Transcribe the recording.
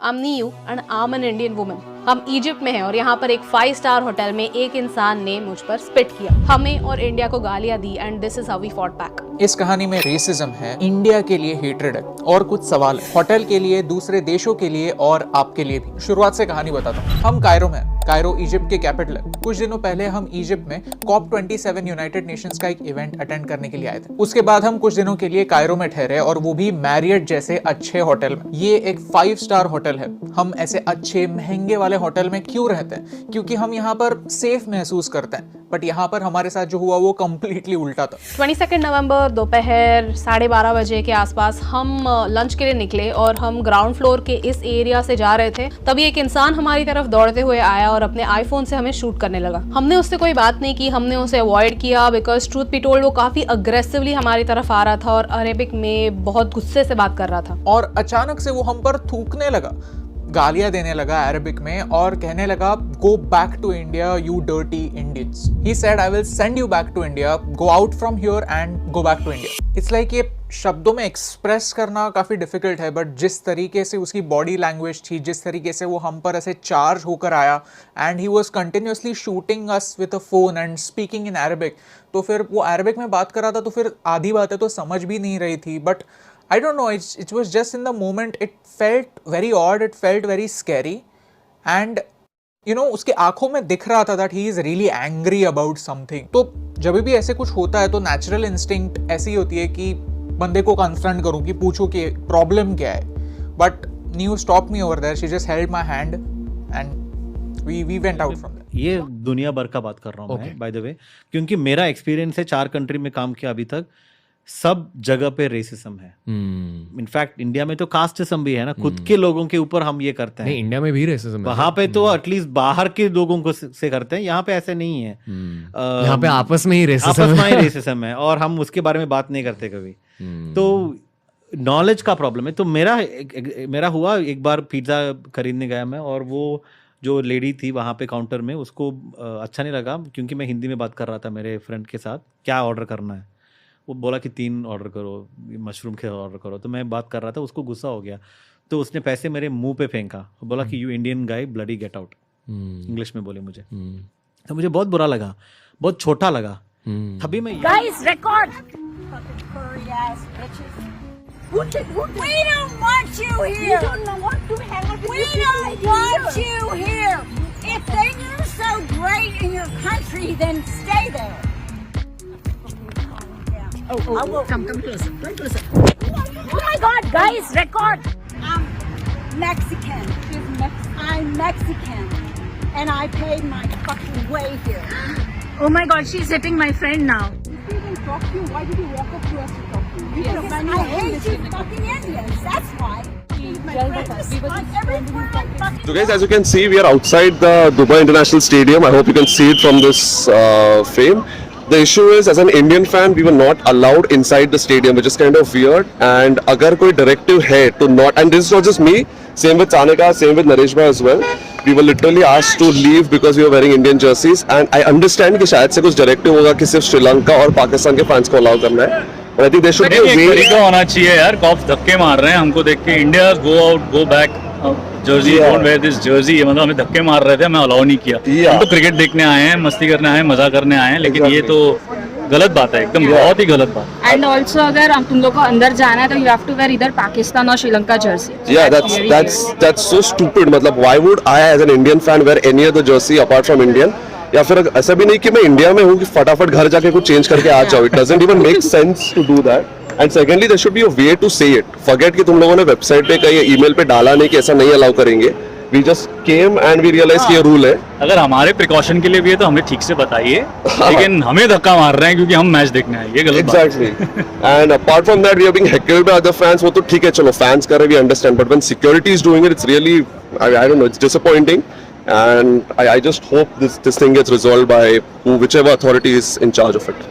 I'm Niyu and I'm an Indian woman. हम Egypt में हैं और यहाँ पर एक 5 स्टार होटल में एक इंसान ने मुझ पर स्पिट किया। हमें और इंडिया को गालियां दी and this is how we fought back. इस कहानी में रेसिज्म है, इंडिया के लिए हेट्रेड है और कुछ सवाल है, होटल के लिए, दूसरे देशों के लिए और आपके लिए भी। शुरुआत से कहानी बताता हूँ। हम कायरो में, कायरो इजिप्ट के कैपिटल है। कुछ दिनों पहले हम इजिप्ट में COP27 यूनाइटेड नेशंस का एक इवेंट अटेंड करने के लिए आए थे। उसके बाद हम कुछ दिनों के लिए कायरो में ठहरे और वो भी मैरियट जैसे अच्छे होटल में। ये एक 5 स्टार होटल है। हम ऐसे अच्छे महंगे वाले होटल में क्यों रहते हैं? क्योंकि हम यहाँ पर सेफ महसूस करते हैं। बट यहाँ पर हमारे साथ जो हुआ वो कंप्लीटली उल्टा था। 22 नवंबर दोपहर 12:30 बजे के आसपास हम लंच के लिए निकले और हम ग्राउंड फ्लोर के इस एरिया से जा रहे थे। तभी एक इंसान हमारी तरफ दौड़ते हुए आया और अपने आईफोन से हमें शूट करने लगा। हमने उससे कोई बात नहीं की, हमने उसे अवॉइड किया बिकॉज ट्रूथ बी टोल्ड वो काफी अग्रेसिवली हमारी तरफ आ रहा था और अरेबिक में बहुत गुस्से से बात कर रहा था। और अचानक से वो हम पर थूकने लगा, गालियां देने लगा अरबिक में और कहने लगा go back to India you dirty Indians. He said I will send you back to India, go out from here and go back to India. It's like ये शब्दों में एक्सप्रेस करना काफी डिफिकल्ट है, बट जिस तरीके से उसकी बॉडी लैंग्वेज थी, जिस तरीके से वो हम पर ऐसे चार्ज होकर आया and he was continuously shooting us with a phone and speaking in Arabic. तो फिर वो अरबिक में बात कर रहा था तो फिर आधी बातें तो समझ भी नहीं रही थी। But I don't know, it was just in the moment, it felt very odd, it felt very scary and you know उसके आंखों में दिख रहा था that he is really angry about something। तो जब भी ऐसे कुछ होता है तो नेचुरल इंस्टिंक्ट ऐसी होती है कि बंदे को कन्फ्रंट करूं कि पूछो कि प्रॉब्लम क्या है। But Niyu stopped me over there, she just held my hand and we went out from there। ये दुनिया भर का बात कर रहा हूँ मैं बाय द वे, क्योंकि मेरा एक्सपीरियंस है 4 कंट्री में काम किया अभी तक, सब जगह पे रेसिज्म है। इनफैक्ट इंडिया में तो कास्टिज्म भी है ना, खुद के लोगों के ऊपर हम ये करते हैं। नहीं, इंडिया में भी रेसिज्म है। वहां पे तो एटलीस्ट बाहर के लोगों को से करते हैं, यहाँ पे ऐसे नहीं है। यहाँ पे आपस में ही रेसिज्म है और हम उसके बारे में बात नहीं करते कभी। तो नॉलेज का प्रॉब्लम है। तो मेरा हुआ एक बार पिज्जा खरीदने गया मैं, और वो जो लेडी थी वहाँ पे काउंटर में, उसको अच्छा नहीं लगा क्योंकि मैं हिंदी में बात कर रहा था मेरे फ्रेंड के साथ, क्या ऑर्डर करना है। वो बोला कि 3 ऑर्डर करो, मशरूम के ऑर्डर करो। तो मैं बात कर रहा था, उसको गुस्सा हो गया तो उसने पैसे मेरे मुंह पे फेंका, बोला कि you Indian guy bloody get out, English में बोले मुझे। तो मुझे बहुत बुरा लगा, बहुत छोटा लगा। तभी मैं guys record We don't want you here. You don't want to hang out with We don't want you here. If they are so great in your country, then stay there. Oh, come closer. Come closer. Oh my God, guys, record. I'm Mexican. I'm Mexican, and I paid my fucking way here. Oh my God, she's hitting my friend now. If we even talk to you, why did you walk up to us to talk to you? Because I hate you fucking Indians. That's why. So guys, as you can see, we are outside the Dubai International Stadium. I hope you can see it from this frame. The issue is, as an Indian fan, we were not allowed inside the stadium, which is kind of weird. And agar koi directive hai to not, and this is not just me, same with Chanika, same with Naresh bhai as well. We were literally asked to leave because we were wearing Indian jerseys. And I understand कि शायद से कुछ directive होगा कि सिर्फ श्रीलंका और पाकिस्तान के fans को allow करना है. But I think there should be a way. तरीका होना चाहिए यार, कॉप्स धक्के मार रहे हैं हमको देख के। India go out, go back, Jersey don't wear this Jersey, मतलब हमें धक्के मार रहे थे, हमें अलाउ नहीं किया। हम तो क्रिकेट देखने आए हैं, मस्ती करने आए हैं, मजा करने आए हैं, लेकिन ये तो गलत बात है, एकदम बहुत ही गलत बात। एंड ऑल्सो अगर तुम लोग को अंदर जाना है तो यू हैव टू वेयर इधर पाकिस्तान और Sri Lanka Jersey. Yeah, that's so stupid। मतलब why would I as an Indian fan wear any other jersey apart from Indian? या फिर ऐसा भी नहीं कि मैं इंडिया में हूँ कि फटाफट घर जाके कुछ चेंज करके आ जाओ। It doesn't even make sense to do that. And secondly, there should be a way to say it. Forget कि तुम लोगों ने वेबसाइट पे कहीं ईमेल पे डाला नहीं कि ऐसा नहीं अलाउ करेंगे। We just came and we realized कि ये रूल है। अगर हमारे प्रिकॉशन के लिए भी है तो हमें ठीक से बताइए, लेकिन हमें धक्का मार रहे हैं क्योंकि हम मैच देखने आए, ये गलत बात है। Exactly. And apart from that, we are being heckled by other fans. वो तो ठीक है, चलो fans कर रहे, we understand. But when security is doing it, it's really, I don't know, it's disappointing. And I just hope this thing gets resolved by whichever authority is in charge of it.